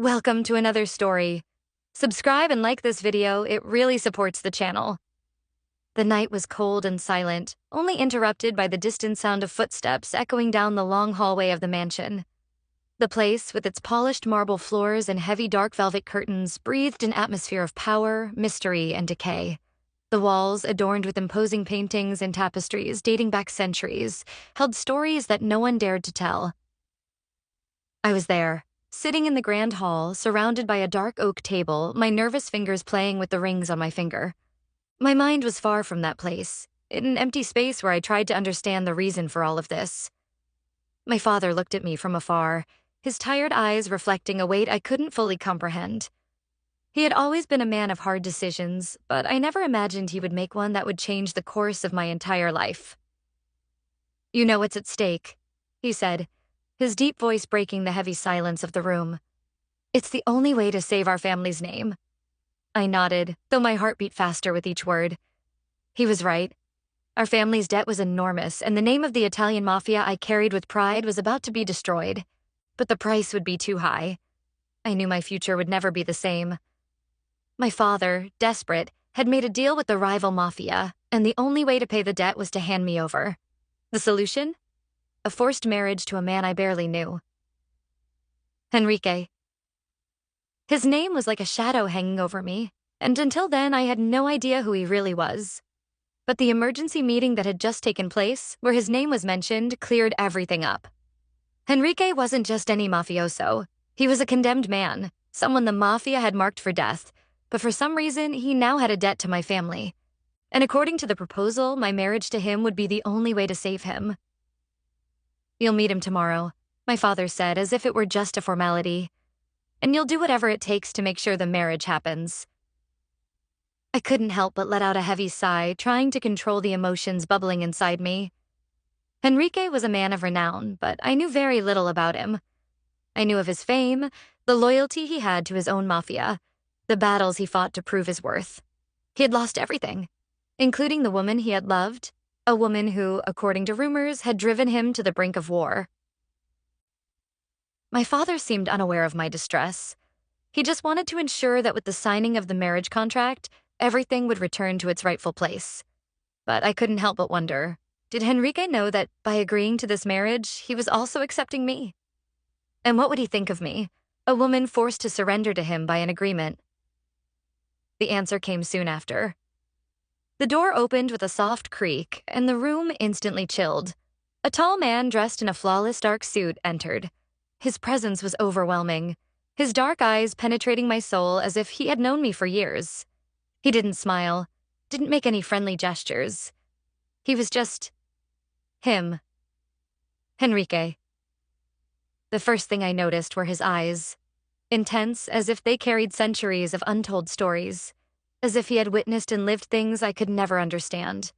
Welcome to another story. Subscribe and like this video, it really supports the channel. The night was cold and silent, only interrupted by the distant sound of footsteps echoing down the long hallway of the mansion. The place, with its polished marble floors and heavy dark velvet curtains, breathed an atmosphere of power, mystery, and decay. The walls, adorned with imposing paintings and tapestries dating back centuries, held stories that no one dared to tell. I was there, sitting in the grand hall, surrounded by a dark oak table, my nervous fingers playing with the rings on my finger. My mind was far from that place, in an empty space where I tried to understand the reason for all of this. My father looked at me from afar, his tired eyes reflecting a weight I couldn't fully comprehend. He had always been a man of hard decisions, but I never imagined he would make one that would change the course of my entire life. "You know what's at stake," he said, his deep voice breaking the heavy silence of the room. "It's the only way to save our family's name." I nodded, though my heart beat faster with each word. He was right. Our family's debt was enormous, and the name of the Italian mafia I carried with pride was about to be destroyed. But the price would be too high. I knew my future would never be the same. My father, desperate, had made a deal with the rival mafia, and the only way to pay the debt was to hand me over. The solution? A forced marriage to a man I barely knew. Enrique. His name was like a shadow hanging over me, and until then I had no idea who he really was. But the emergency meeting that had just taken place, where his name was mentioned, cleared everything up. Enrique wasn't just any mafioso. He was a condemned man, someone the mafia had marked for death, but for some reason he now had a debt to my family. And according to the proposal, my marriage to him would be the only way to save him. "You'll meet him tomorrow," my father said, as if it were just a formality. "And you'll do whatever it takes to make sure the marriage happens." I couldn't help but let out a heavy sigh, trying to control the emotions bubbling inside me. Enrique was a man of renown, but I knew very little about him. I knew of his fame, the loyalty he had to his own mafia, the battles he fought to prove his worth. He had lost everything, including the woman he had loved, a woman who, according to rumors, had driven him to the brink of war. My father seemed unaware of my distress. He just wanted to ensure that with the signing of the marriage contract, everything would return to its rightful place. But I couldn't help but wonder, did Enrique know that by agreeing to this marriage, he was also accepting me? And what would he think of me, a woman forced to surrender to him by an agreement? The answer came soon after. The door opened with a soft creak, and the room instantly chilled. A tall man dressed in a flawless dark suit entered. His presence was overwhelming, his dark eyes penetrating my soul as if he had known me for years. He didn't smile, didn't make any friendly gestures. He was just him. Enrique. The first thing I noticed were his eyes, intense as if they carried centuries of untold stories, as if he had witnessed and lived things I could never understand.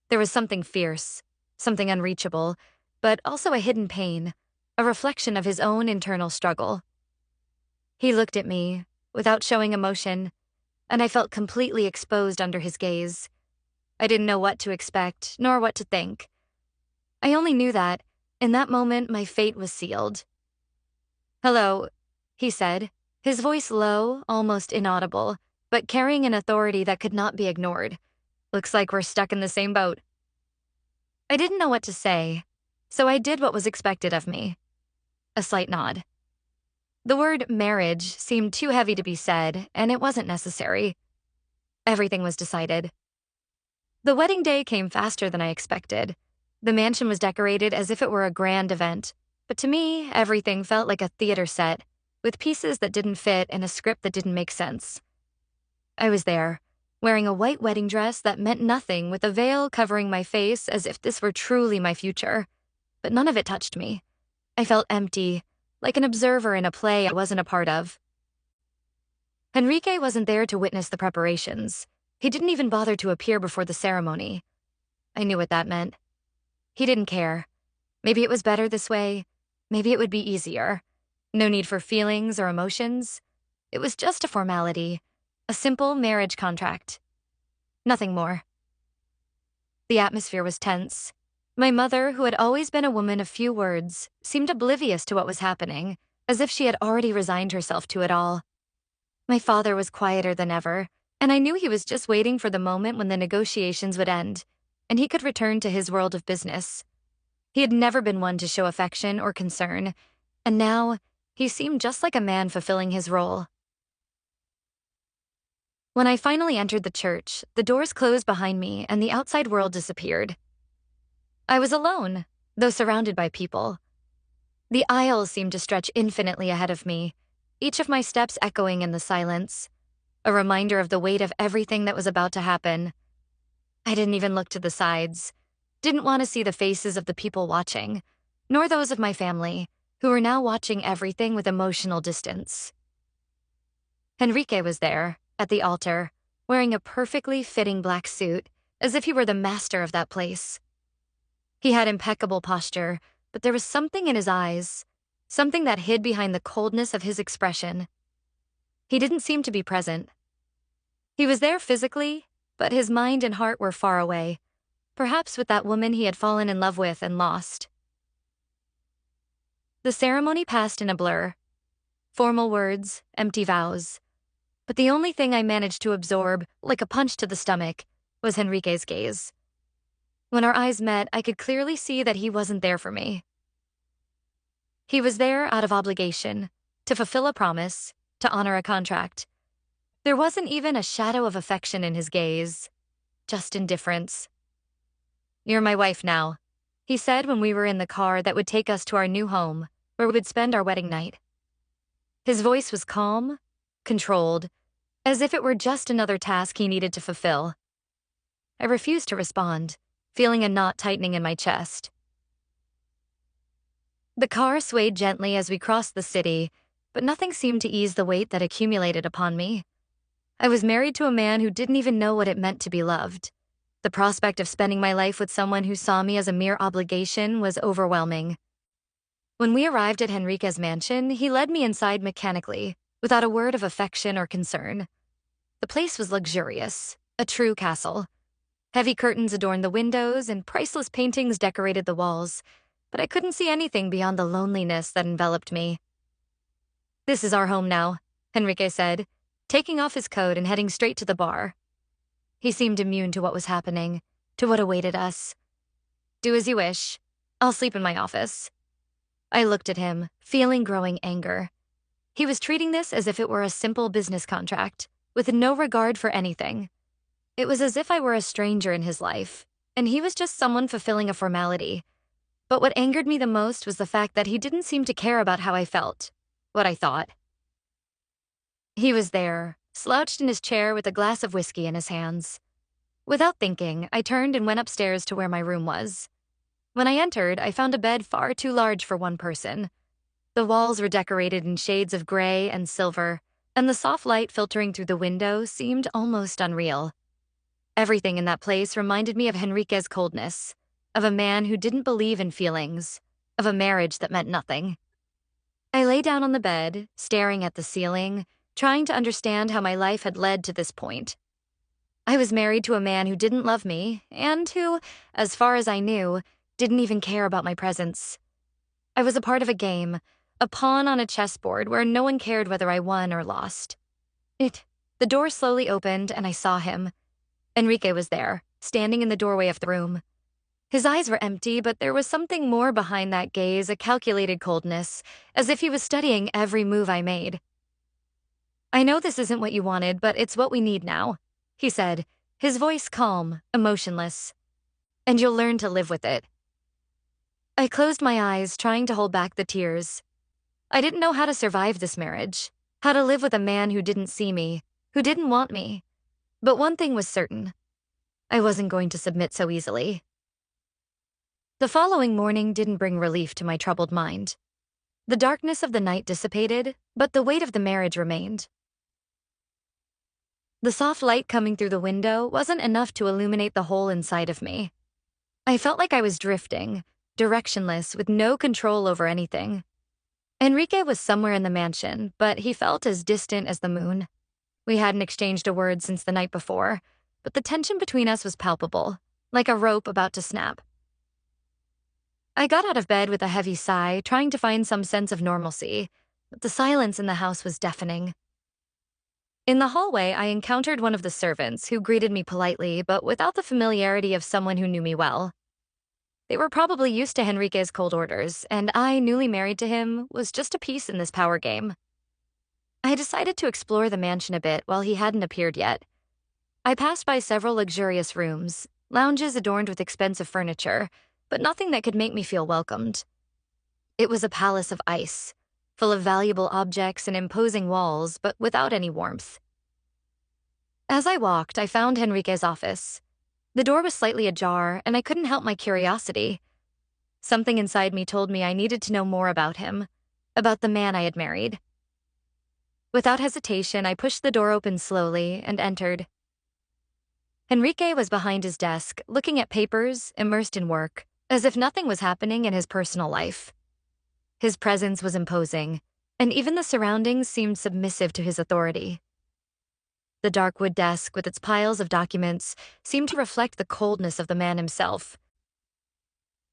There was something fierce, something unreachable, but also a hidden pain, a reflection of his own internal struggle. He looked at me, without showing emotion, and I felt completely exposed under his gaze. I didn't know what to expect, nor what to think. I only knew that, in that moment, my fate was sealed. "Hello," he said, his voice low, almost inaudible, but carrying an authority that could not be ignored. "Looks like we're stuck in the same boat." I didn't know what to say, so I did what was expected of me. A slight nod. The word marriage seemed too heavy to be said, and it wasn't necessary. Everything was decided. The wedding day came faster than I expected. The mansion was decorated as if it were a grand event, but to me, everything felt like a theater set, with pieces that didn't fit and a script that didn't make sense. I was there, wearing a white wedding dress that meant nothing, with a veil covering my face as if this were truly my future. But none of it touched me. I felt empty, like an observer in a play I wasn't a part of. Enrique wasn't there to witness the preparations. He didn't even bother to appear before the ceremony. I knew what that meant. He didn't care. Maybe it was better this way. Maybe it would be easier. No need for feelings or emotions. It was just a formality, a simple marriage contract. Nothing more. The atmosphere was tense. My mother, who had always been a woman of few words, seemed oblivious to what was happening, as if she had already resigned herself to it all. My father was quieter than ever, and I knew he was just waiting for the moment when the negotiations would end, and he could return to his world of business. He had never been one to show affection or concern, and now he seemed just like a man fulfilling his role. When I finally entered the church, the doors closed behind me and the outside world disappeared. I was alone, though surrounded by people. The aisles seemed to stretch infinitely ahead of me, each of my steps echoing in the silence, a reminder of the weight of everything that was about to happen. I didn't even look to the sides, didn't want to see the faces of the people watching, nor those of my family, who were now watching everything with emotional distance. Henrique was there, at the altar, wearing a perfectly fitting black suit, as if he were the master of that place. He had impeccable posture, but there was something in his eyes, something that hid behind the coldness of his expression. He didn't seem to be present. He was there physically, but his mind and heart were far away, perhaps with that woman he had fallen in love with and lost. The ceremony passed in a blur. Formal words, empty vows. But the only thing I managed to absorb, like a punch to the stomach, was Henrique's gaze. When our eyes met, I could clearly see that he wasn't there for me. He was there out of obligation, to fulfill a promise, to honor a contract. There wasn't even a shadow of affection in his gaze, just indifference. "You're my wife now," he said when we were in the car that would take us to our new home, where we would spend our wedding night. His voice was calm, controlled, as if it were just another task he needed to fulfill. I refused to respond, feeling a knot tightening in my chest. The car swayed gently as we crossed the city, but nothing seemed to ease the weight that accumulated upon me. I was married to a man who didn't even know what it meant to be loved. The prospect of spending my life with someone who saw me as a mere obligation was overwhelming. When we arrived at Henrique's mansion, he led me inside mechanically, without a word of affection or concern. The place was luxurious, a true castle. Heavy curtains adorned the windows and priceless paintings decorated the walls, but I couldn't see anything beyond the loneliness that enveloped me. "This is our home now," Henrique said, taking off his coat and heading straight to the bar. He seemed immune to what was happening, to what awaited us. "Do as you wish. I'll sleep in my office." I looked at him, feeling growing anger. He was treating this as if it were a simple business contract, with no regard for anything. It was as if I were a stranger in his life, and he was just someone fulfilling a formality. But what angered me the most was the fact that he didn't seem to care about how I felt, what I thought. He was there, slouched in his chair with a glass of whiskey in his hands. Without thinking, I turned and went upstairs to where my room was. When I entered, I found a bed far too large for one person. The walls were decorated in shades of gray and silver, and the soft light filtering through the window seemed almost unreal. Everything in that place reminded me of Henrique's coldness, of a man who didn't believe in feelings, of a marriage that meant nothing. I lay down on the bed, staring at the ceiling, trying to understand how my life had led to this point. I was married to a man who didn't love me, and who, as far as I knew, didn't even care about my presence. I was a part of a game, a pawn on a chessboard where no one cared whether I won or lost. The door slowly opened and I saw him. Henrique was there, standing in the doorway of the room. His eyes were empty, but there was something more behind that gaze, a calculated coldness, as if he was studying every move I made. "I know this isn't what you wanted, but it's what we need now," he said, his voice calm, emotionless. "And you'll learn to live with it." I closed my eyes, trying to hold back the tears. I didn't know how to survive this marriage, how to live with a man who didn't see me, who didn't want me. But one thing was certain. I wasn't going to submit so easily. The following morning didn't bring relief to my troubled mind. The darkness of the night dissipated, but the weight of the marriage remained. The soft light coming through the window wasn't enough to illuminate the hole inside of me. I felt like I was drifting, directionless, with no control over anything. Henrique was somewhere in the mansion, but he felt as distant as the moon. We hadn't exchanged a word since the night before, but the tension between us was palpable, like a rope about to snap. I got out of bed with a heavy sigh, trying to find some sense of normalcy, but the silence in the house was deafening. In the hallway, I encountered one of the servants who greeted me politely, but without the familiarity of someone who knew me well. They were probably used to Henrique's cold orders, and I, newly married to him, was just a piece in this power game. I decided to explore the mansion a bit while he hadn't appeared yet. I passed by several luxurious rooms, lounges adorned with expensive furniture, but nothing that could make me feel welcomed. It was a palace of ice, full of valuable objects and imposing walls, but without any warmth. As I walked, I found Henrique's office. The door was slightly ajar, and I couldn't help my curiosity. Something inside me told me I needed to know more about him, about the man I had married. Without hesitation, I pushed the door open slowly and entered. Henrique was behind his desk, looking at papers, immersed in work, as if nothing was happening in his personal life. His presence was imposing, and even the surroundings seemed submissive to his authority. The dark wood desk with its piles of documents seemed to reflect the coldness of the man himself.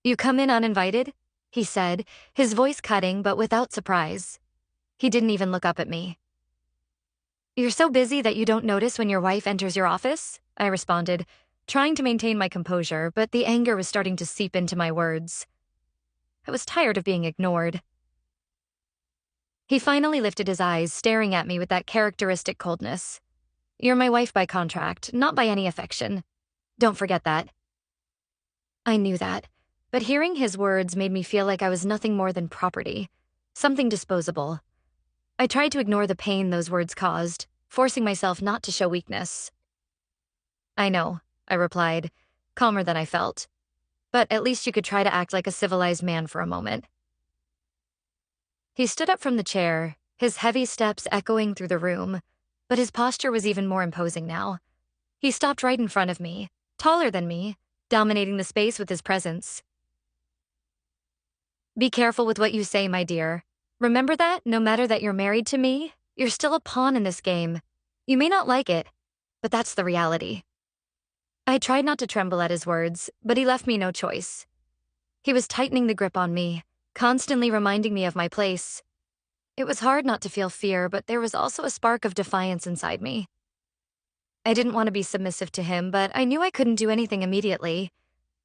"You come in uninvited?" he said, his voice cutting but without surprise. He didn't even look up at me. "You're so busy that you don't notice when your wife enters your office?" I responded, trying to maintain my composure, but the anger was starting to seep into my words. I was tired of being ignored. He finally lifted his eyes, staring at me with that characteristic coldness. "You're my wife by contract, not by any affection. Don't forget that." I knew that, but hearing his words made me feel like I was nothing more than property, something disposable. I tried to ignore the pain those words caused, forcing myself not to show weakness. "I know," I replied, calmer than I felt. "But at least you could try to act like a civilized man for a moment." He stood up from the chair, his heavy steps echoing through the room, but his posture was even more imposing now. He stopped right in front of me, taller than me, dominating the space with his presence. "Be careful with what you say, my dear. Remember that, no matter that you're married to me, you're still a pawn in this game. You may not like it, but that's the reality." I tried not to tremble at his words, but he left me no choice. He was tightening the grip on me, constantly reminding me of my place. It was hard not to feel fear, but there was also a spark of defiance inside me. I didn't want to be submissive to him, but I knew I couldn't do anything immediately.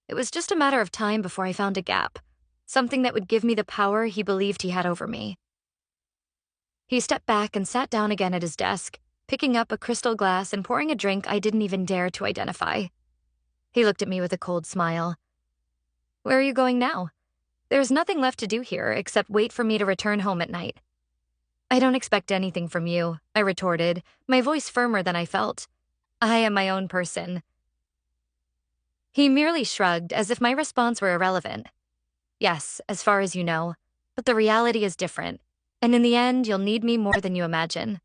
It was just a matter of time before I found a gap, something that would give me the power he believed he had over me. He stepped back and sat down again at his desk, picking up a crystal glass and pouring a drink I didn't even dare to identify. He looked at me with a cold smile. "Where are you going now?" "There's nothing left to do here except wait for me to return home at night." "I don't expect anything from you," I retorted, my voice firmer than I felt. "I am my own person." He merely shrugged, as if my response were irrelevant. "Yes, as far as you know, but the reality is different, and in the end, you'll need me more than you imagine."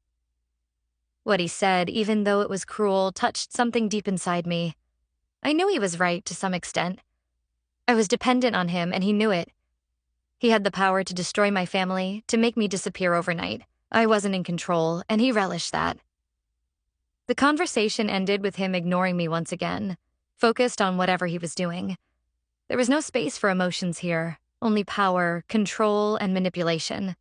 What he said, even though it was cruel, touched something deep inside me. I knew he was right to some extent. I was dependent on him, and he knew it. He had the power to destroy my family, to make me disappear overnight. I wasn't in control, and he relished that. The conversation ended with him ignoring me once again, focused on whatever he was doing. There was no space for emotions here, only power, control, and manipulation.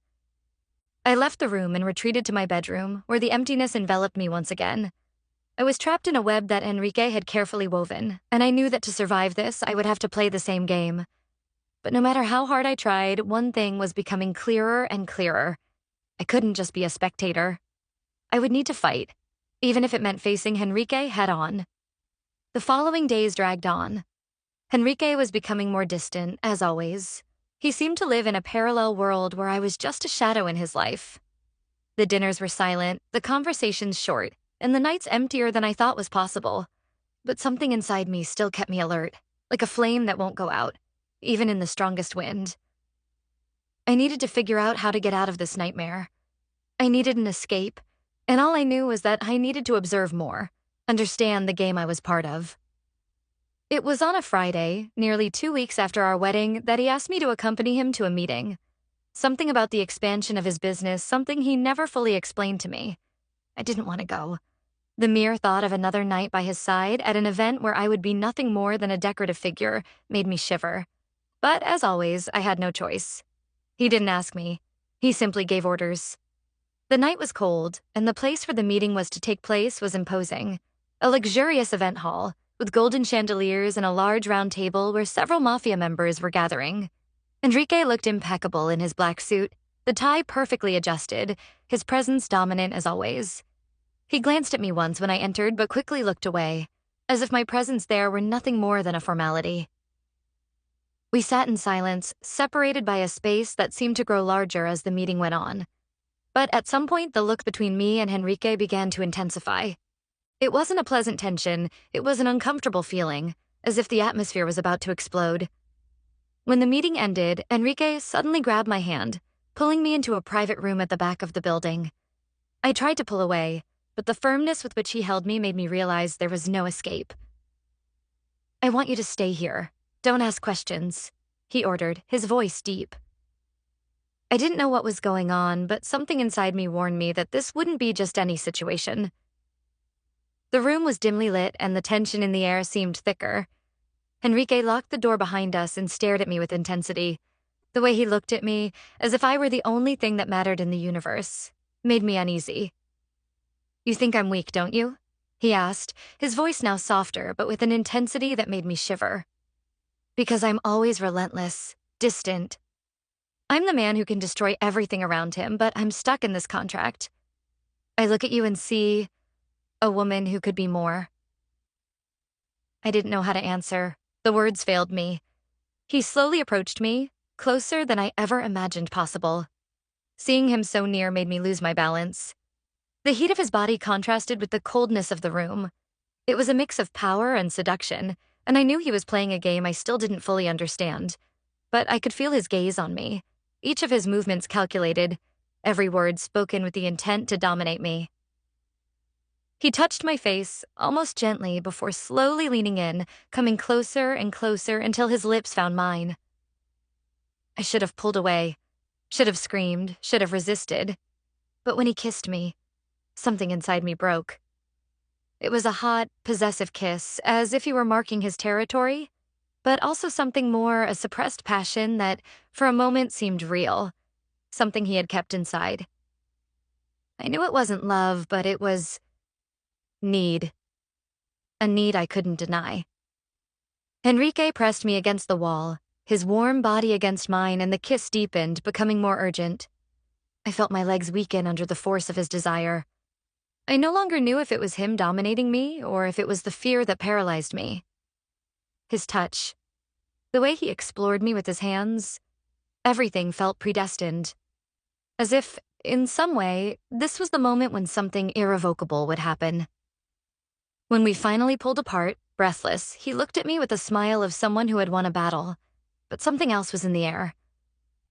I left the room and retreated to my bedroom, where the emptiness enveloped me once again. I was trapped in a web that Enrique had carefully woven, and I knew that to survive this, I would have to play the same game. But no matter how hard I tried, one thing was becoming clearer and clearer. I couldn't just be a spectator. I would need to fight, even if it meant facing Henrique head-on. The following days dragged on. Henrique was becoming more distant, as always. He seemed to live in a parallel world where I was just a shadow in his life. The dinners were silent, the conversations short, and the nights emptier than I thought was possible. But something inside me still kept me alert, like a flame that won't go out, even in the strongest wind. I needed to figure out how to get out of this nightmare. I needed an escape, and all I knew was that I needed to observe more, understand the game I was part of. It was on a Friday, nearly 2 weeks after our wedding, that he asked me to accompany him to a meeting. Something about the expansion of his business, something he never fully explained to me. I didn't want to go. The mere thought of another night by his side at an event where I would be nothing more than a decorative figure made me shiver. But as always, I had no choice. He didn't ask me. He simply gave orders. The night was cold, and the place where the meeting was to take place was imposing. A luxurious event hall, with golden chandeliers and a large round table where several mafia members were gathering. Enrique looked impeccable in his black suit, the tie perfectly adjusted, his presence dominant as always. He glanced at me once when I entered but quickly looked away, as if my presence there were nothing more than a formality. We sat in silence, separated by a space that seemed to grow larger as the meeting went on. But at some point, the look between me and Enrique began to intensify. It wasn't a pleasant tension, it was an uncomfortable feeling, as if the atmosphere was about to explode. When the meeting ended, Enrique suddenly grabbed my hand, pulling me into a private room at the back of the building. I tried to pull away, but the firmness with which he held me made me realize there was no escape. "I want you to stay here. Don't ask questions," he ordered, his voice deep. I didn't know what was going on, but something inside me warned me that this wouldn't be just any situation. The room was dimly lit, and the tension in the air seemed thicker. Enrique locked the door behind us and stared at me with intensity. The way he looked at me, as if I were the only thing that mattered in the universe, made me uneasy. "You think I'm weak, don't you?" he asked, his voice now softer, but with an intensity that made me shiver. "Because I'm always relentless, distant. I'm the man who can destroy everything around him, but I'm stuck in this contract. I look at you and see a woman who could be more." I didn't know how to answer. The words failed me. He slowly approached me, closer than I ever imagined possible. Seeing him so near made me lose my balance. The heat of his body contrasted with the coldness of the room. It was a mix of power and seduction, and I knew he was playing a game I still didn't fully understand. But I could feel his gaze on me, each of his movements calculated, every word spoken with the intent to dominate me. He touched my face, almost gently, before slowly leaning in, coming closer and closer until his lips found mine. I should have pulled away, should have screamed, should have resisted. But when he kissed me, something inside me broke. It was a hot, possessive kiss, as if he were marking his territory, but also something more, a suppressed passion that, for a moment, seemed real, something he had kept inside. I knew it wasn't love, but it was need. A need I couldn't deny. Enrique pressed me against the wall, his warm body against mine, and the kiss deepened, becoming more urgent. I felt my legs weaken under the force of his desire. I no longer knew if it was him dominating me or if it was the fear that paralyzed me. His touch, the way he explored me with his hands, everything felt predestined. As if, in some way, this was the moment when something irrevocable would happen. When we finally pulled apart, breathless, he looked at me with a smile of someone who had won a battle. But something else was in the air.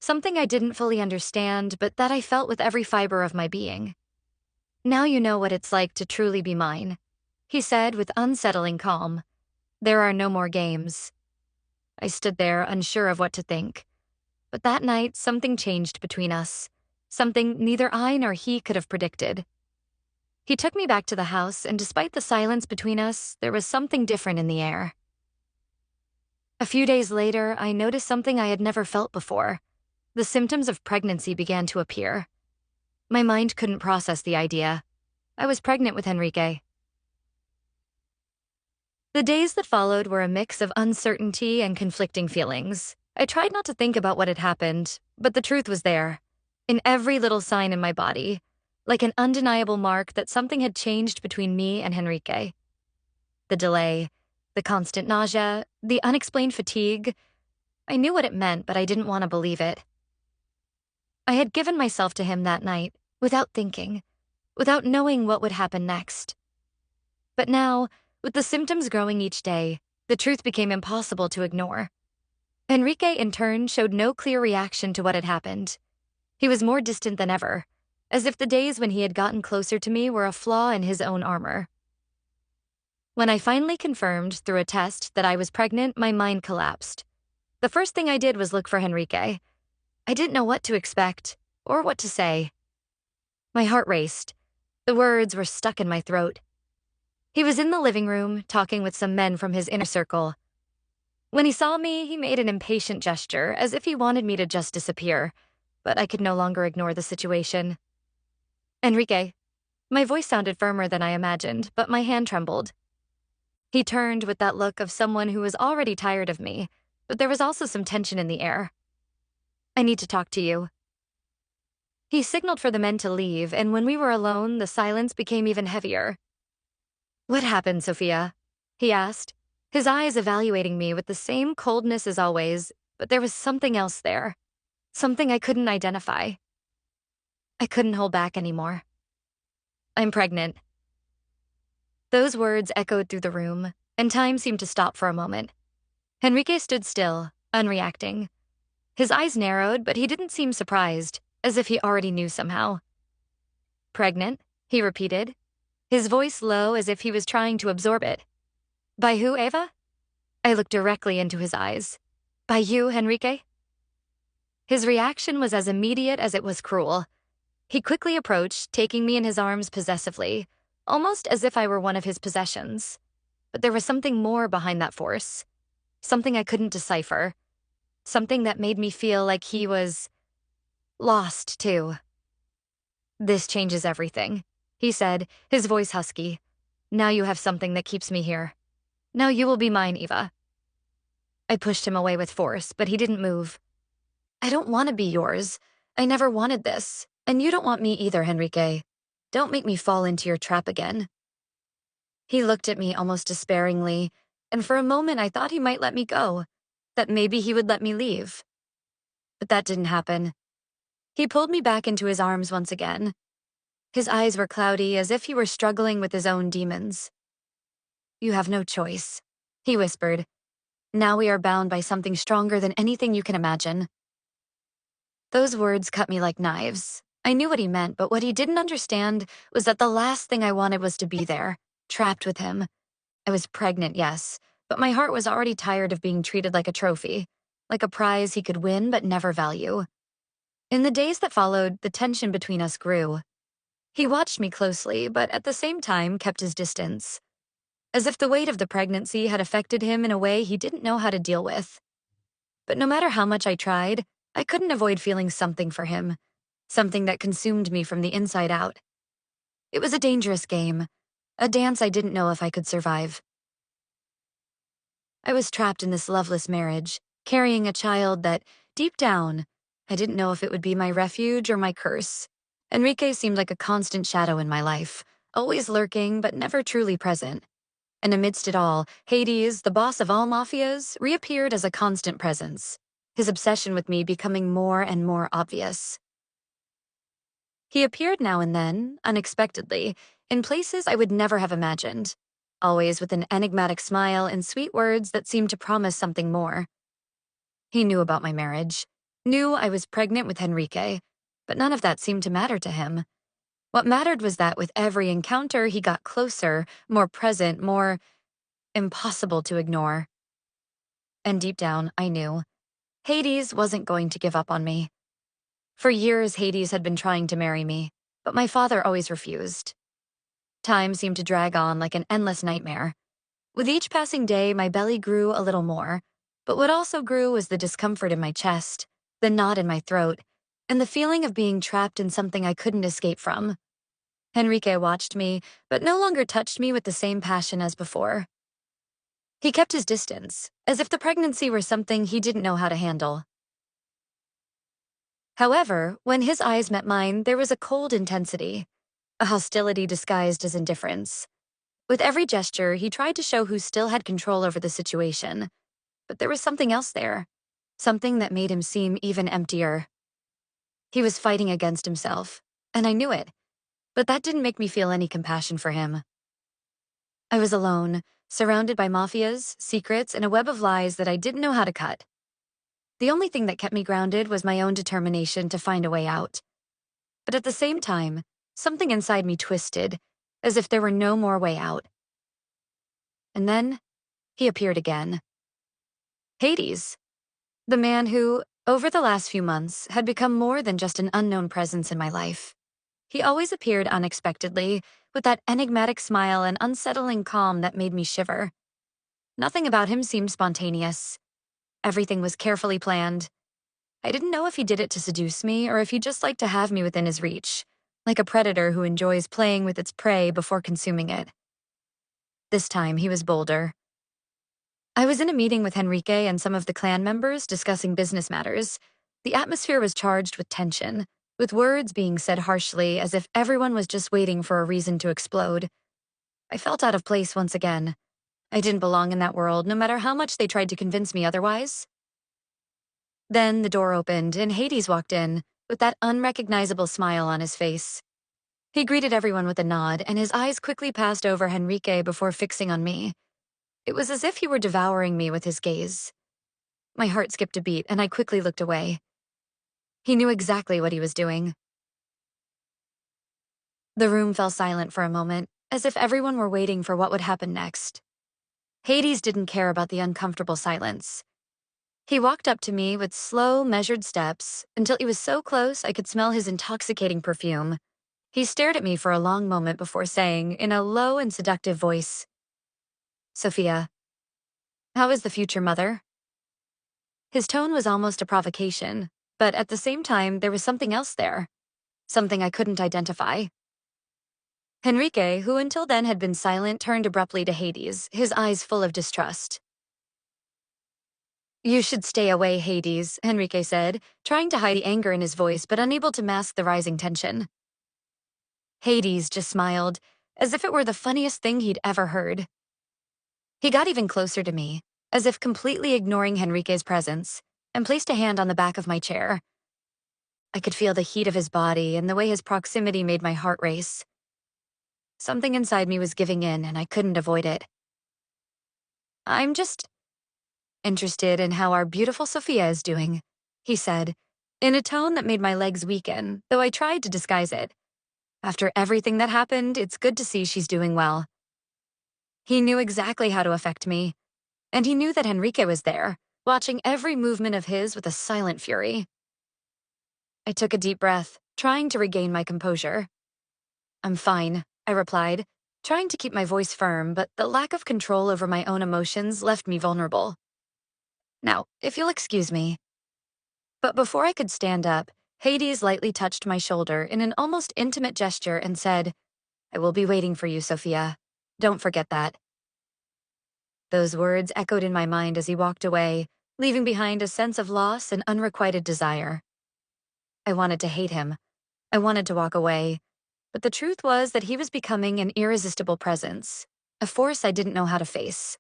Something I didn't fully understand, but that I felt with every fiber of my being. "Now you know what it's like to truly be mine," he said with unsettling calm. "There are no more games." I stood there, unsure of what to think. But that night, something changed between us. Something neither I nor he could have predicted. He took me back to the house, and despite the silence between us, there was something different in the air. A few days later, I noticed something I had never felt before. The symptoms of pregnancy began to appear. My mind couldn't process the idea. I was pregnant with Enrique. The days that followed were a mix of uncertainty and conflicting feelings. I tried not to think about what had happened, but the truth was there, in every little sign in my body, like an undeniable mark that something had changed between me and Enrique. The delay, the constant nausea, the unexplained fatigue. I knew what it meant, but I didn't want to believe it. I had given myself to him that night, without thinking, without knowing what would happen next. But now, with the symptoms growing each day, the truth became impossible to ignore. Enrique, in turn, showed no clear reaction to what had happened. He was more distant than ever, as if the days when he had gotten closer to me were a flaw in his own armor. When I finally confirmed, through a test, that I was pregnant, my mind collapsed. The first thing I did was look for Enrique. I didn't know what to expect, or what to say. My heart raced. The words were stuck in my throat. He was in the living room, talking with some men from his inner circle. When he saw me, he made an impatient gesture, as if he wanted me to just disappear. but I could no longer ignore the situation. Enrique. My voice sounded firmer than I imagined, but my hand trembled. He turned with that look of someone who was already tired of me, but there was also some tension in the air. I need to talk to you. He signaled for the men to leave, and when we were alone, the silence became even heavier. What happened, Sophia? He asked, his eyes evaluating me with the same coldness as always, but there was something else there. Something I couldn't identify. I couldn't hold back anymore. I'm pregnant. Those words echoed through the room, and time seemed to stop for a moment. Enrique stood still, unreacting. His eyes narrowed, but he didn't seem surprised, as if he already knew somehow. Pregnant, he repeated, his voice low as if he was trying to absorb it. By who, Eva? I looked directly into his eyes. By you, Enrique? His reaction was as immediate as it was cruel. He quickly approached, taking me in his arms possessively, almost as if I were one of his possessions. But there was something more behind that force. Something I couldn't decipher. Something that made me feel like he was lost, too. This changes everything, he said, his voice husky. Now you have something that keeps me here. Now you will be mine, Eva. I pushed him away with force, but he didn't move. I don't want to be yours. I never wanted this. And you don't want me either, Enrique. Don't make me fall into your trap again. He looked at me almost despairingly, and for a moment I thought he might let me go, that maybe he would let me leave. But that didn't happen. He pulled me back into his arms once again. His eyes were cloudy, as if he were struggling with his own demons. You have no choice, he whispered. Now we are bound by something stronger than anything you can imagine. Those words cut me like knives. I knew what he meant, but what he didn't understand was that the last thing I wanted was to be there, trapped with him. I was pregnant, yes, but my heart was already tired of being treated like a trophy, like a prize he could win but never value. In the days that followed, the tension between us grew. He watched me closely, but at the same time kept his distance, as if the weight of the pregnancy had affected him in a way he didn't know how to deal with. But no matter how much I tried, I couldn't avoid feeling something for him, something that consumed me from the inside out. It was a dangerous game, a dance I didn't know if I could survive. I was trapped in this loveless marriage, carrying a child that, deep down, I didn't know if it would be my refuge or my curse. Enrique seemed like a constant shadow in my life, always lurking but never truly present. And amidst it all, Hades, the boss of all mafias, reappeared as a constant presence, his obsession with me becoming more and more obvious. He appeared now and then, unexpectedly, in places I would never have imagined, always with an enigmatic smile and sweet words that seemed to promise something more. He knew about my marriage, knew I was pregnant with Enrique, but none of that seemed to matter to him. What mattered was that with every encounter, he got closer, more present, more impossible to ignore. And deep down, I knew Hades wasn't going to give up on me. For years, Hades had been trying to marry me, but my father always refused. Time seemed to drag on like an endless nightmare. With each passing day, my belly grew a little more, but what also grew was the discomfort in my chest, the knot in my throat, and the feeling of being trapped in something I couldn't escape from. Enrique watched me, but no longer touched me with the same passion as before. He kept his distance, as if the pregnancy were something he didn't know how to handle. However, when his eyes met mine, there was a cold intensity, a hostility disguised as indifference. With every gesture, he tried to show who still had control over the situation. But there was something else there, something that made him seem even emptier. He was fighting against himself, and I knew it, but that didn't make me feel any compassion for him. I was alone, surrounded by mafias, secrets, and a web of lies that I didn't know how to cut. The only thing that kept me grounded was my own determination to find a way out. But at the same time, something inside me twisted, as if there were no more way out. And then, he appeared again. Hades, the man who, over the last few months, had become more than just an unknown presence in my life. He always appeared unexpectedly, with that enigmatic smile and unsettling calm that made me shiver. Nothing about him seemed spontaneous. Everything was carefully planned. I didn't know if he did it to seduce me or if he just liked to have me within his reach, like a predator who enjoys playing with its prey before consuming it. This time, he was bolder. I was in a meeting with Henrique and some of the clan members discussing business matters. The atmosphere was charged with tension, with words being said harshly as if everyone was just waiting for a reason to explode. I felt out of place once again. I didn't belong in that world, no matter how much they tried to convince me otherwise. Then the door opened and Hades walked in, with that unrecognizable smile on his face. He greeted everyone with a nod, and his eyes quickly passed over Henrique before fixing on me. It was as if he were devouring me with his gaze. My heart skipped a beat, and I quickly looked away. He knew exactly what he was doing. The room fell silent for a moment, as if everyone were waiting for what would happen next. Hades didn't care about the uncomfortable silence. He walked up to me with slow, measured steps until he was so close I could smell his intoxicating perfume. He stared at me for a long moment before saying, in a low and seductive voice, "Sophia, how is the future mother?" His tone was almost a provocation, but at the same time, there was something else there. Something I couldn't identify. Henrique, who until then had been silent, turned abruptly to Hades, his eyes full of distrust. "You should stay away, Hades," Henrique said, trying to hide the anger in his voice but unable to mask the rising tension. Hades just smiled, as if it were the funniest thing he'd ever heard. He got even closer to me, as if completely ignoring Henrique's presence, and placed a hand on the back of my chair. I could feel the heat of his body and the way his proximity made my heart race. Something inside me was giving in, and I couldn't avoid it. "I'm just interested in how our beautiful Sophia is doing," he said, in a tone that made my legs weaken, though I tried to disguise it. "After everything that happened, it's good to see she's doing well." He knew exactly how to affect me, and he knew that Henrique was there, watching every movement of his with a silent fury. I took a deep breath, trying to regain my composure. "I'm fine," I replied, trying to keep my voice firm, but the lack of control over my own emotions left me vulnerable. "Now, if you'll excuse me." But before I could stand up, Hades lightly touched my shoulder in an almost intimate gesture and said, "I will be waiting for you, Sophia. Don't forget that." Those words echoed in my mind as he walked away, leaving behind a sense of loss and unrequited desire. I wanted to hate him. I wanted to walk away. But the truth was that he was becoming an irresistible presence, a force I didn't know how to face.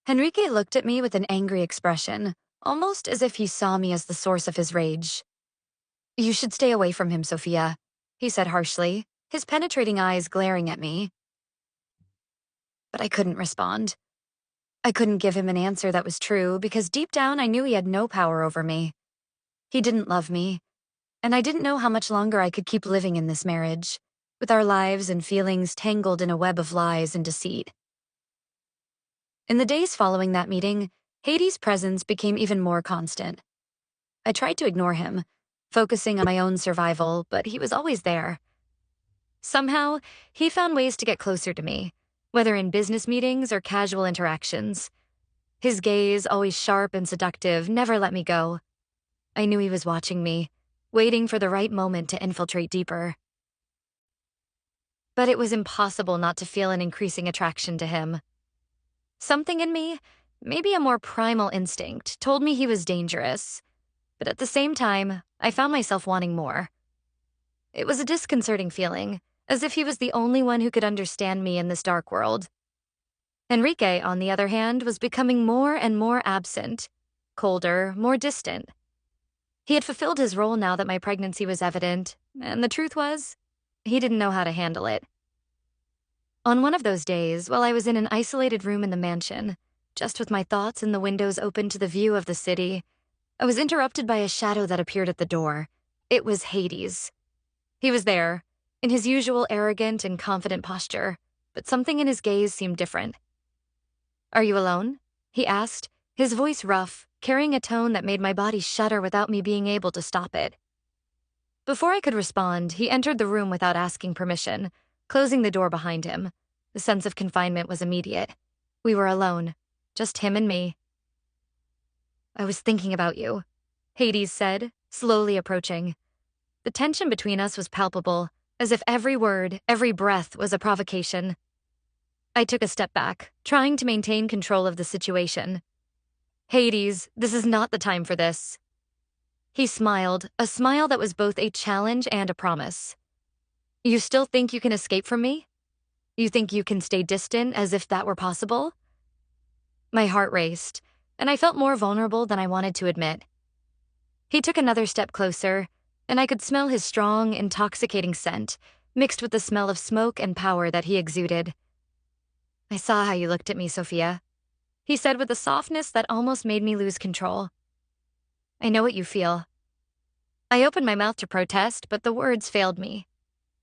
Henrique looked at me with an angry expression, almost as if he saw me as the source of his rage. "You should stay away from him, Sophia," he said harshly, his penetrating eyes glaring at me. But I couldn't respond. I couldn't give him an answer that was true because deep down I knew he had no power over me. He didn't love me, and I didn't know how much longer I could keep living in this marriage, with our lives and feelings tangled in a web of lies and deceit. In the days following that meeting, Hades' presence became even more constant. I tried to ignore him, focusing on my own survival, but he was always there. Somehow, he found ways to get closer to me, whether in business meetings or casual interactions. His gaze, always sharp and seductive, never let me go. I knew he was watching me, waiting for the right moment to infiltrate deeper. But it was impossible not to feel an increasing attraction to him. Something in me, maybe a more primal instinct, told me he was dangerous. But at the same time, I found myself wanting more. It was a disconcerting feeling, as if he was the only one who could understand me in this dark world. Henrique, on the other hand, was becoming more and more absent, colder, more distant. He had fulfilled his role now that my pregnancy was evident, and the truth was, he didn't know how to handle it. On one of those days, while I was in an isolated room in the mansion, just with my thoughts and the windows open to the view of the city, I was interrupted by a shadow that appeared at the door. It was Hades. He was there, in his usual arrogant and confident posture, but something in his gaze seemed different. "Are you alone?" he asked, his voice rough, carrying a tone that made my body shudder without me being able to stop it. Before I could respond, he entered the room without asking permission, closing the door behind him. The sense of confinement was immediate. We were alone, just him and me. "I was thinking about you," Hades said, slowly approaching. The tension between us was palpable, as if every word, every breath was a provocation. I took a step back, trying to maintain control of the situation. Hades, this is not the time for this. He smiled, a smile that was both a challenge and a promise. You still think you can escape from me? You think you can stay distant as if that were possible? My heart raced, and I felt more vulnerable than I wanted to admit. He took another step closer, and I could smell his strong, intoxicating scent, mixed with the smell of smoke and power that he exuded. I saw how you looked at me, Sophia, he said with a softness that almost made me lose control. I know what you feel. I opened my mouth to protest, but the words failed me.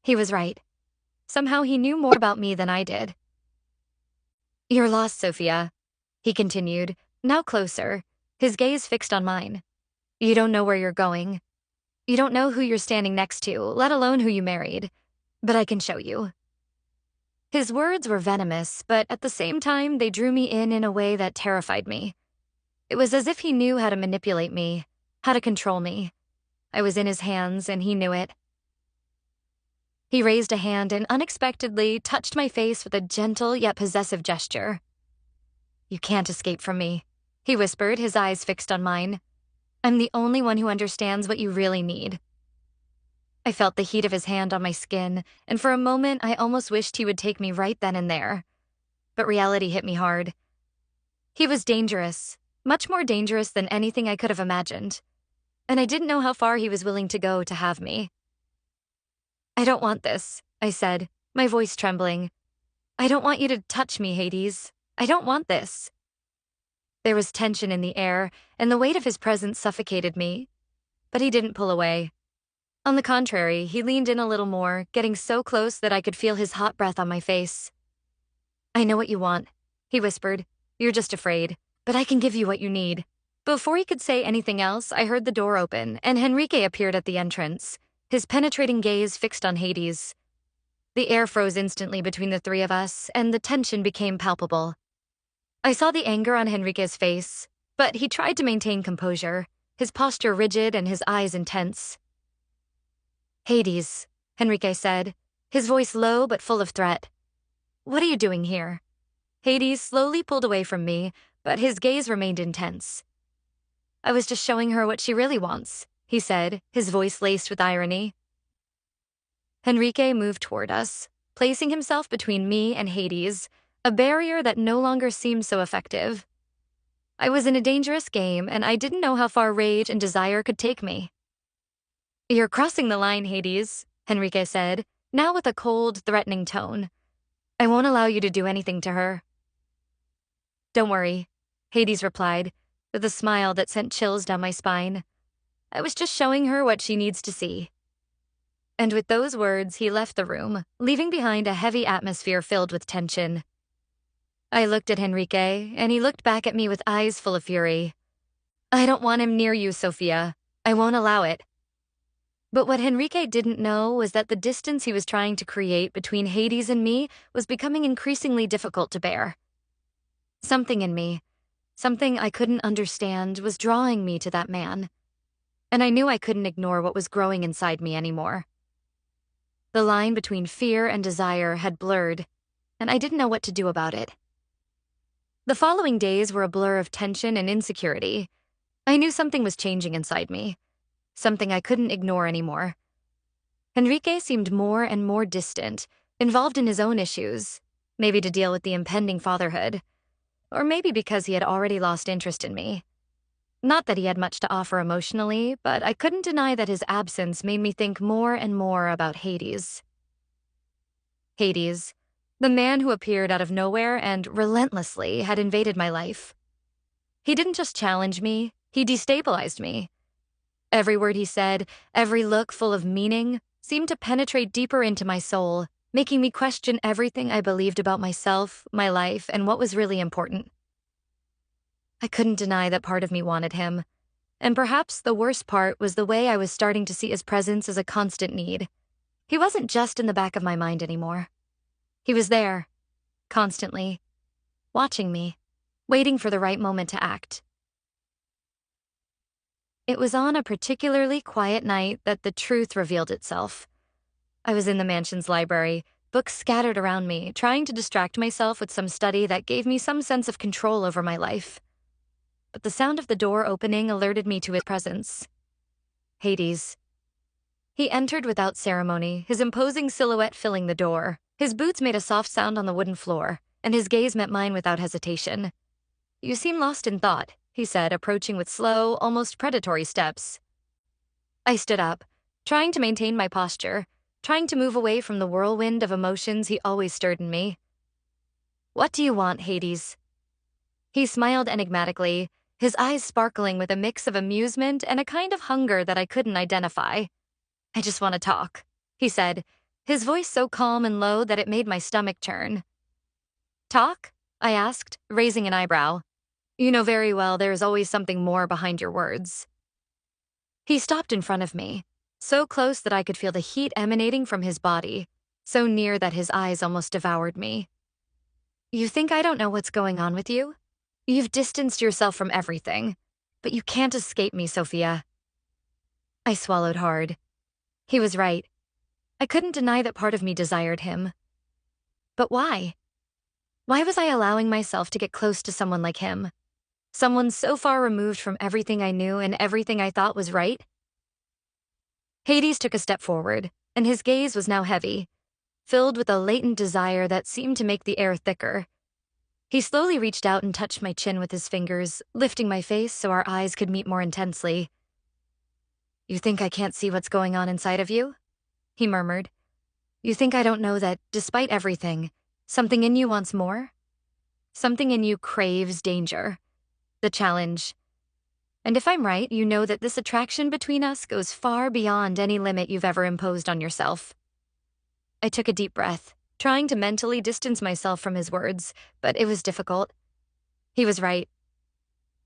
He was right. Somehow he knew more about me than I did. You're lost, Sophia, he continued, now closer, his gaze fixed on mine. You don't know where you're going. You don't know who you're standing next to, let alone who you married. But I can show you. His words were venomous, but at the same time, they drew me in a way that terrified me. It was as if he knew how to manipulate me, how to control me. I was in his hands, and he knew it. He raised a hand and unexpectedly touched my face with a gentle yet possessive gesture. You can't escape from me, he whispered, his eyes fixed on mine. I'm the only one who understands what you really need. I felt the heat of his hand on my skin, and for a moment I almost wished he would take me right then and there. But reality hit me hard. He was dangerous, much more dangerous than anything I could have imagined. And I didn't know how far he was willing to go to have me. I don't want this, I said, my voice trembling. I don't want you to touch me, Hades. I don't want this. There was tension in the air, and the weight of his presence suffocated me. But he didn't pull away. On the contrary, he leaned in a little more, getting so close that I could feel his hot breath on my face. I know what you want, he whispered. You're just afraid, but I can give you what you need. Before he could say anything else, I heard the door open, and Henrique appeared at the entrance, his penetrating gaze fixed on Hades. The air froze instantly between the three of us, and the tension became palpable. I saw the anger on Henrique's face, but he tried to maintain composure, his posture rigid and his eyes intense. Hades, Henrique said, his voice low but full of threat. What are you doing here? Hades slowly pulled away from me, but his gaze remained intense. I was just showing her what she really wants, he said, his voice laced with irony. Henrique moved toward us, placing himself between me and Hades, a barrier that no longer seemed so effective. I was in a dangerous game, and I didn't know how far rage and desire could take me. You're crossing the line, Hades, Henrique said, now with a cold, threatening tone. I won't allow you to do anything to her. Don't worry, Hades replied, with a smile that sent chills down my spine. I was just showing her what she needs to see. And with those words, he left the room, leaving behind a heavy atmosphere filled with tension. I looked at Henrique, and he looked back at me with eyes full of fury. I don't want him near you, Sophia. I won't allow it. But what Henrique didn't know was that the distance he was trying to create between Hades and me was becoming increasingly difficult to bear. Something in me, something I couldn't understand, was drawing me to that man. And I knew I couldn't ignore what was growing inside me anymore. The line between fear and desire had blurred, and I didn't know what to do about it. The following days were a blur of tension and insecurity. I knew something was changing inside me, something I couldn't ignore anymore. Henrique seemed more and more distant, involved in his own issues, maybe to deal with the impending fatherhood, or maybe because he had already lost interest in me. Not that he had much to offer emotionally, but I couldn't deny that his absence made me think more and more about Hades. Hades, the man who appeared out of nowhere and relentlessly had invaded my life. He didn't just challenge me, he destabilized me. Every word he said, every look full of meaning, seemed to penetrate deeper into my soul, making me question everything I believed about myself, my life, and what was really important. I couldn't deny that part of me wanted him, and perhaps the worst part was the way I was starting to see his presence as a constant need. He wasn't just in the back of my mind anymore. He was there, constantly, watching me, waiting for the right moment to act. It was on a particularly quiet night that the truth revealed itself. I was in the mansion's library, books scattered around me, trying to distract myself with some study that gave me some sense of control over my life. But the sound of the door opening alerted me to his presence. Hades. He entered without ceremony, his imposing silhouette filling the door. His boots made a soft sound on the wooden floor, and his gaze met mine without hesitation. "You seem lost in thought," he said, approaching with slow, almost predatory steps. I stood up, trying to maintain my posture, trying to move away from the whirlwind of emotions he always stirred in me. "What do you want, Hades?" He smiled enigmatically, his eyes sparkling with a mix of amusement and a kind of hunger that I couldn't identify. "I just want to talk," he said, his voice so calm and low that it made my stomach churn. "Talk?" I asked, raising an eyebrow. "You know very well there is always something more behind your words." He stopped in front of me, so close that I could feel the heat emanating from his body, so near that his eyes almost devoured me. "You think I don't know what's going on with you? You've distanced yourself from everything, but you can't escape me, Sophia." I swallowed hard. He was right. I couldn't deny that part of me desired him. But why? Why was I allowing myself to get close to someone like him? Someone so far removed from everything I knew and everything I thought was right? Hades took a step forward, and his gaze was now heavy, filled with a latent desire that seemed to make the air thicker. He slowly reached out and touched my chin with his fingers, lifting my face so our eyes could meet more intensely. "You think I can't see what's going on inside of you?" he murmured. "You think I don't know that, despite everything, something in you wants more? Something in you craves danger, the challenge. And if I'm right, you know that this attraction between us goes far beyond any limit you've ever imposed on yourself." I took a deep breath, trying to mentally distance myself from his words, but it was difficult. He was right.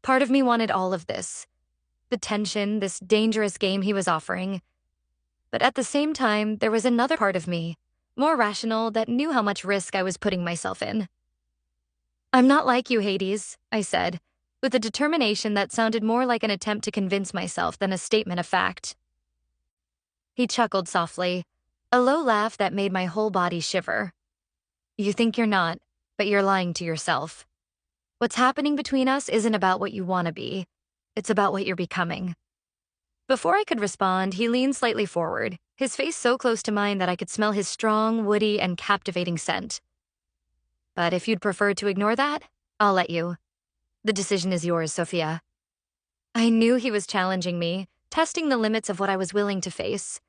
Part of me wanted all of this, the tension, this dangerous game he was offering. But at the same time, there was another part of me, more rational, that knew how much risk I was putting myself in. "I'm not like you, Hades," I said, with a determination that sounded more like an attempt to convince myself than a statement of fact. He chuckled softly, a low laugh that made my whole body shiver. "You think you're not, but you're lying to yourself. What's happening between us isn't about what you want to be. It's about what you're becoming." Before I could respond, he leaned slightly forward, his face so close to mine that I could smell his strong, woody, and captivating scent. "But if you'd prefer to ignore that, I'll let you. The decision is yours, Sophia." I knew he was challenging me, testing the limits of what I was willing to face.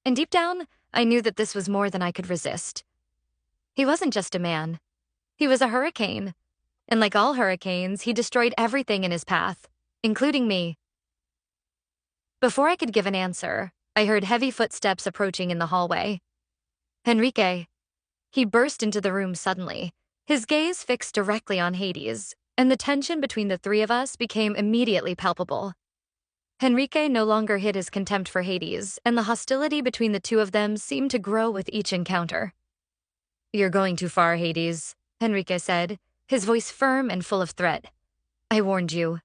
And deep down, I knew that this was more than I could resist. He wasn't just a man. He was a hurricane. And like all hurricanes, he destroyed everything in his path, including me. Before I could give an answer, I heard heavy footsteps approaching in the hallway. "Henrique." He burst into the room suddenly, his gaze fixed directly on Hades, and the tension between the three of us became immediately palpable. Henrique no longer hid his contempt for Hades, and the hostility between the two of them seemed to grow with each encounter. "You're going too far, Hades," Henrique said, his voice firm and full of threat. "I warned you."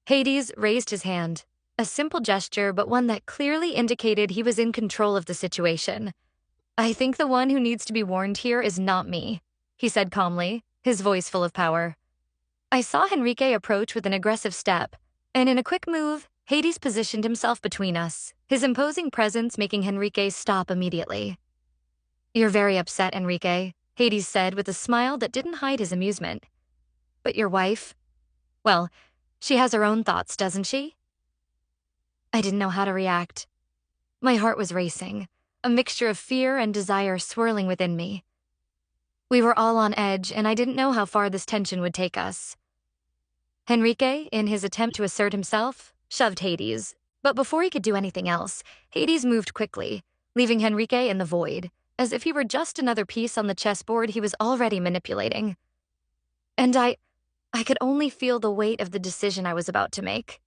Hades raised his hand, a simple gesture, but one that clearly indicated he was in control of the situation. "I think the one who needs to be warned here is not me," he said calmly, his voice full of power. I saw Henrique approach with an aggressive step, and in a quick move, Hades positioned himself between us, his imposing presence making Henrique stop immediately. "You're very upset, Henrique," Hades said with a smile that didn't hide his amusement. "But your wife? Well, she has her own thoughts, doesn't she?" I didn't know how to react. My heart was racing, a mixture of fear and desire swirling within me. We were all on edge, and I didn't know how far this tension would take us. Henrique, in his attempt to assert himself, shoved Hades, but before he could do anything else, Hades moved quickly, leaving Henrique in the void, as if he were just another piece on the chessboard he was already manipulating. And I could only feel the weight of the decision I was about to make.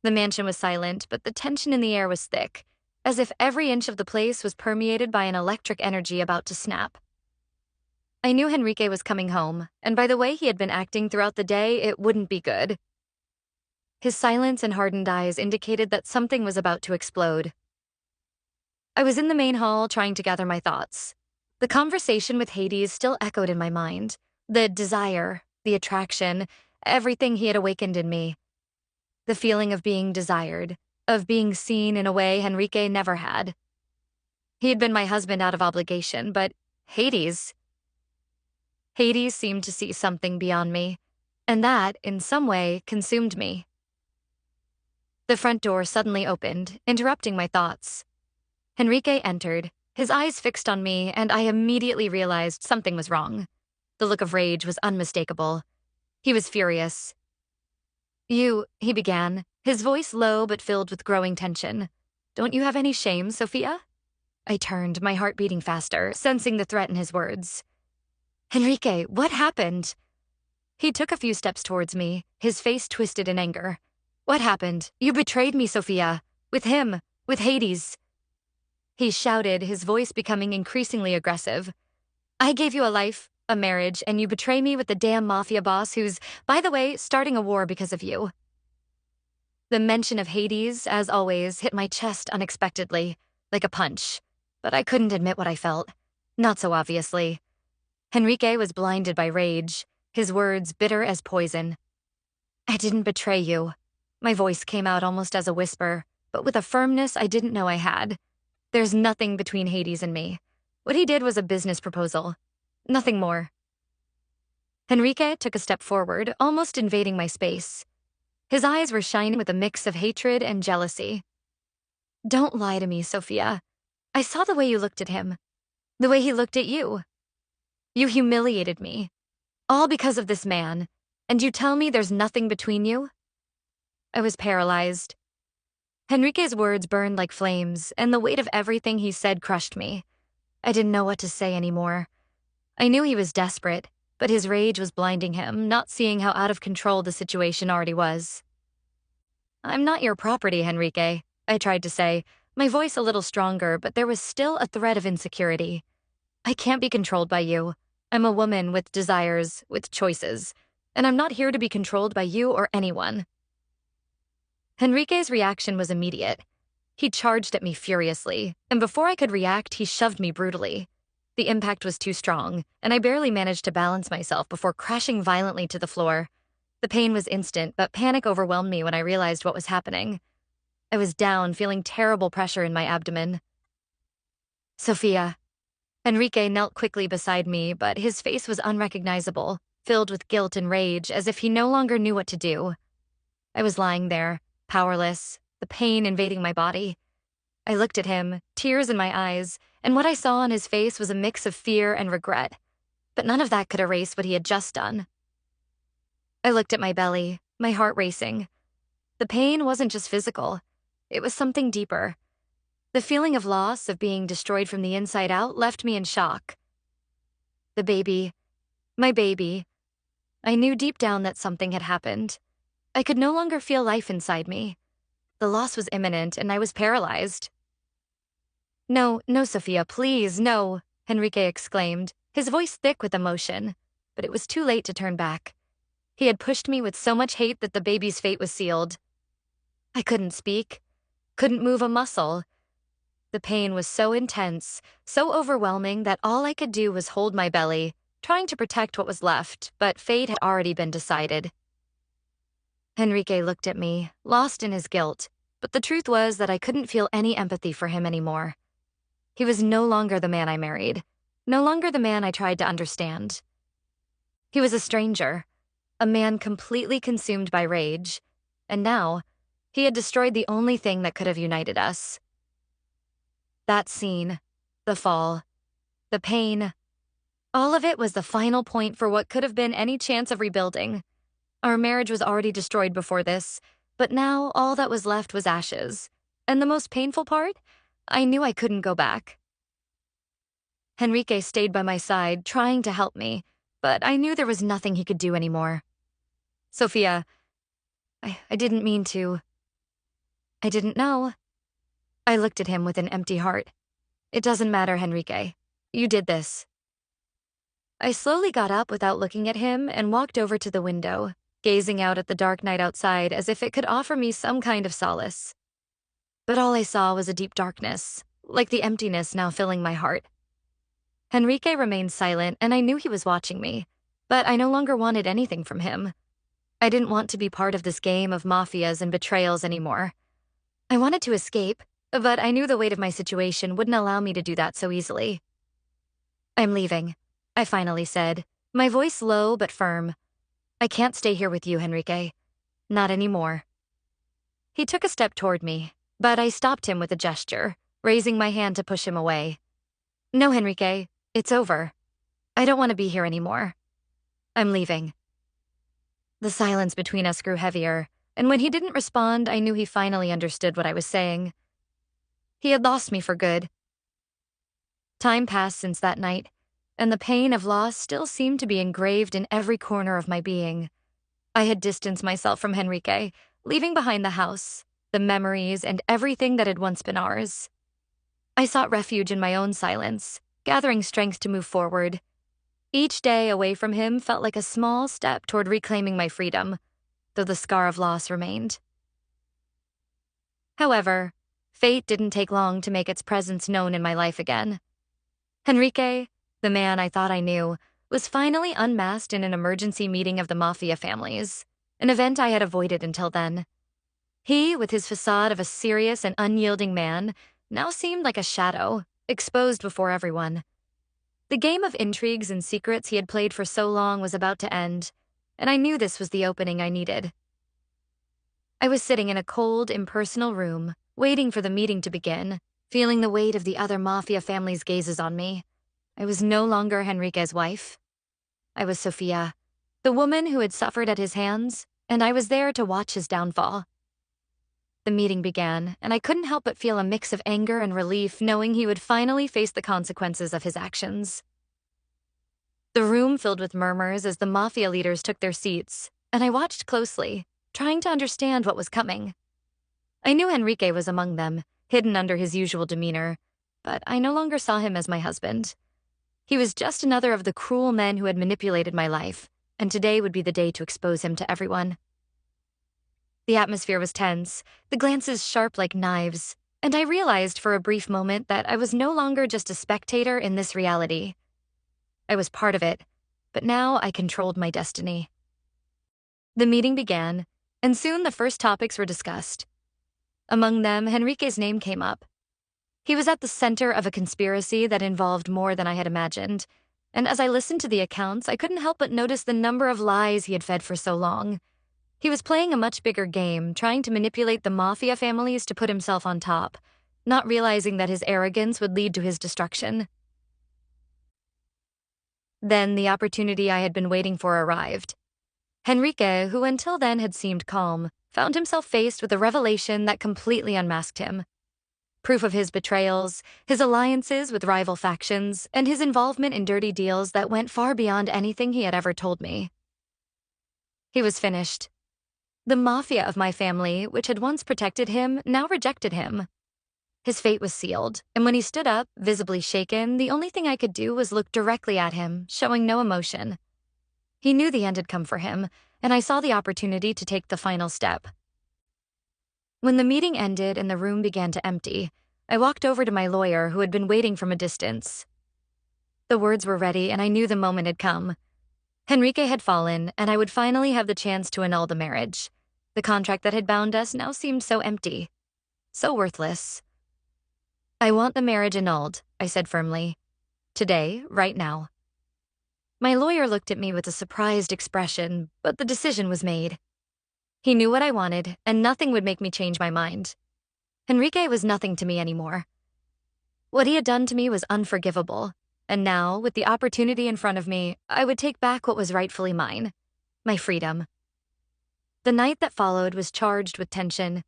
The mansion was silent, but the tension in the air was thick, as if every inch of the place was permeated by an electric energy about to snap. I knew Henrique was coming home, and by the way he had been acting throughout the day, it wouldn't be good. His silence and hardened eyes indicated that something was about to explode. I was in the main hall trying to gather my thoughts. The conversation with Hades still echoed in my mind. The desire, the attraction, everything he had awakened in me. The feeling of being desired, of being seen in a way Henrique never had. He had been my husband out of obligation, but Hades seemed to see something beyond me, and that, in some way, consumed me. The front door suddenly opened, interrupting my thoughts. Henrique entered, his eyes fixed on me, and I immediately realized something was wrong. The look of rage was unmistakable. He was furious. He began, his voice low but filled with growing tension. Don't you have any shame, Sophia? I turned, my heart beating faster, sensing the threat in his words. Henrique, what happened? He took a few steps towards me, his face twisted in anger. What happened? You betrayed me, Sophia. With him. With Hades. He shouted, his voice becoming increasingly aggressive. I gave you a life, a marriage, and you betray me with the damn mafia boss who's, by the way, starting a war because of you. The mention of Hades, as always, hit my chest unexpectedly, like a punch. But I couldn't admit what I felt. Not so obviously. Henrique was blinded by rage, his words bitter as poison. I didn't betray you. My voice came out almost as a whisper, but with a firmness I didn't know I had. There's nothing between Hades and me. What he did was a business proposal. Nothing more. Henrique took a step forward, almost invading my space. His eyes were shining with a mix of hatred and jealousy. Don't lie to me, Sophia. I saw the way you looked at him. The way he looked at you. You humiliated me. All because of this man. And you tell me there's nothing between you? I was paralyzed. Henrique's words burned like flames, and the weight of everything he said crushed me. I didn't know what to say anymore. I knew he was desperate, but his rage was blinding him, not seeing how out of control the situation already was. I'm not your property, Henrique, I tried to say, my voice a little stronger, but there was still a thread of insecurity. I can't be controlled by you. I'm a woman with desires, with choices, and I'm not here to be controlled by you or anyone. Henrique's reaction was immediate. He charged at me furiously, and before I could react, he shoved me brutally. The impact was too strong, and I barely managed to balance myself before crashing violently to the floor. The pain was instant, but panic overwhelmed me when I realized what was happening. I was down, feeling terrible pressure in my abdomen. Sophia. Henrique knelt quickly beside me, but his face was unrecognizable, filled with guilt and rage, as if he no longer knew what to do. I was lying there, powerless, the pain invading my body. I looked at him, tears in my eyes, and what I saw on his face was a mix of fear and regret. But none of that could erase what he had just done. I looked at my belly, my heart racing. The pain wasn't just physical. It was something deeper. The feeling of loss, of being destroyed from the inside out, left me in shock. The baby, my baby. I knew deep down that something had happened. I could no longer feel life inside me. The loss was imminent, and I was paralyzed. No, Sophia, please, no, Henrique exclaimed, his voice thick with emotion. But it was too late to turn back. He had pushed me with so much hate that the baby's fate was sealed. I couldn't speak, couldn't move a muscle. The pain was so intense, so overwhelming that all I could do was hold my belly, trying to protect what was left, but fate had already been decided. Henrique looked at me, lost in his guilt, but the truth was that I couldn't feel any empathy for him anymore. He was no longer the man I married, no longer the man I tried to understand. He was a stranger, a man completely consumed by rage, and now he had destroyed the only thing that could have united us. That scene, the fall, the pain, all of it was the final point for what could have been any chance of rebuilding. Our marriage was already destroyed before this, but now all that was left was ashes. And the most painful part? I knew I couldn't go back. Henrique stayed by my side, trying to help me, but I knew there was nothing he could do anymore. Sophia, I didn't mean to. I didn't know. I looked at him with an empty heart. It doesn't matter, Henrique. You did this. I slowly got up without looking at him and walked over to the window, gazing out at the dark night outside as if it could offer me some kind of solace. But all I saw was a deep darkness, like the emptiness now filling my heart. Henrique remained silent, and I knew he was watching me, but I no longer wanted anything from him. I didn't want to be part of this game of mafias and betrayals anymore. I wanted to escape, but I knew the weight of my situation wouldn't allow me to do that so easily. "I'm leaving," I finally said, my voice low but firm. "I can't stay here with you, Henrique. Not anymore." He took a step toward me, but I stopped him with a gesture, raising my hand to push him away. "No, Henrique, it's over. I don't want to be here anymore. I'm leaving." The silence between us grew heavier, and when he didn't respond, I knew he finally understood what I was saying. He had lost me for good. Time passed since that night, and the pain of loss still seemed to be engraved in every corner of my being. I had distanced myself from Henrique, leaving behind the house, the memories, and everything that had once been ours. I sought refuge in my own silence, gathering strength to move forward. Each day away from him felt like a small step toward reclaiming my freedom, though the scar of loss remained. However, fate didn't take long to make its presence known in my life again. Henrique, the man I thought I knew, was finally unmasked in an emergency meeting of the mafia families, an event I had avoided until then. He, with his facade of a serious and unyielding man, now seemed like a shadow, exposed before everyone. The game of intrigues and secrets he had played for so long was about to end, and I knew this was the opening I needed. I was sitting in a cold, impersonal room, waiting for the meeting to begin, feeling the weight of the other mafia family's gazes on me. I was no longer Henrique's wife. I was Sophia, the woman who had suffered at his hands, and I was there to watch his downfall. The meeting began, and I couldn't help but feel a mix of anger and relief knowing he would finally face the consequences of his actions. The room filled with murmurs as the mafia leaders took their seats, and I watched closely, trying to understand what was coming. I knew Henrique was among them, hidden under his usual demeanor, but I no longer saw him as my husband. He was just another of the cruel men who had manipulated my life, and today would be the day to expose him to everyone. The atmosphere was tense, the glances sharp like knives, and I realized for a brief moment that I was no longer just a spectator in this reality. I was part of it, but now I controlled my destiny. The meeting began, and soon the first topics were discussed. Among them, Henrique's name came up. He was at the center of a conspiracy that involved more than I had imagined, and as I listened to the accounts, I couldn't help but notice the number of lies he had fed for so long. He was playing a much bigger game, trying to manipulate the mafia families to put himself on top, not realizing that his arrogance would lead to his destruction. Then the opportunity I had been waiting for arrived. Henrique, who until then had seemed calm, found himself faced with a revelation that completely unmasked him. Proof of his betrayals, his alliances with rival factions, and his involvement in dirty deals that went far beyond anything he had ever told me. He was finished. The mafia of my family, which had once protected him, now rejected him. His fate was sealed, and when he stood up, visibly shaken, the only thing I could do was look directly at him, showing no emotion. He knew the end had come for him, and I saw the opportunity to take the final step. When the meeting ended and the room began to empty, I walked over to my lawyer who had been waiting from a distance. The words were ready, and I knew the moment had come. Henrique had fallen, and I would finally have the chance to annul the marriage. The contract that had bound us now seemed so empty, so worthless. "I want the marriage annulled," I said firmly. "Today, right now." My lawyer looked at me with a surprised expression, but the decision was made. He knew what I wanted, and nothing would make me change my mind. Henrique was nothing to me anymore. What he had done to me was unforgivable, and now, with the opportunity in front of me, I would take back what was rightfully mine, my freedom. The night that followed was charged with tension.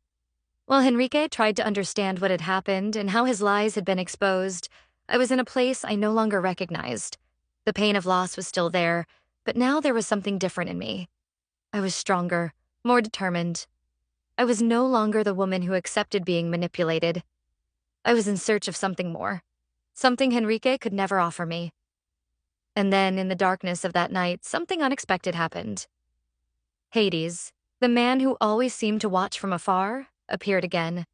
While Henrique tried to understand what had happened and how his lies had been exposed, I was in a place I no longer recognized. The pain of loss was still there, but now there was something different in me. I was stronger, more determined. I was no longer the woman who accepted being manipulated. I was in search of something more, something Henrique could never offer me. And then, in the darkness of that night, something unexpected happened. Hades, the man who always seemed to watch from afar, appeared again.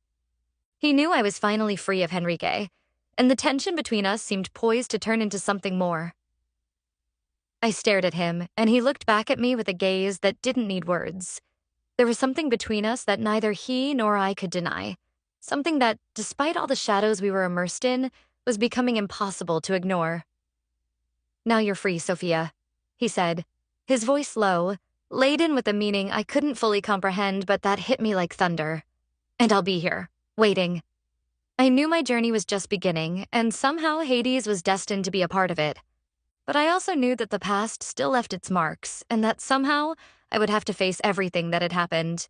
He knew I was finally free of Henrique, and the tension between us seemed poised to turn into something more. I stared at him, and he looked back at me with a gaze that didn't need words. There was something between us that neither he nor I could deny. Something that, despite all the shadows we were immersed in, was becoming impossible to ignore. "Now you're free, Sophia," he said, his voice low, laden with a meaning I couldn't fully comprehend, but that hit me like thunder. "And I'll be here, waiting." I knew my journey was just beginning, and somehow Hades was destined to be a part of it. But I also knew that the past still left its marks, and that somehow I would have to face everything that had happened.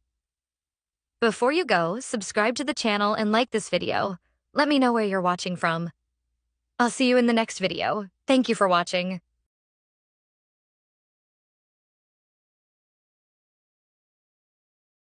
Before you go, subscribe to the channel and like this video. Let me know where you're watching from. I'll see you in the next video. Thank you for watching.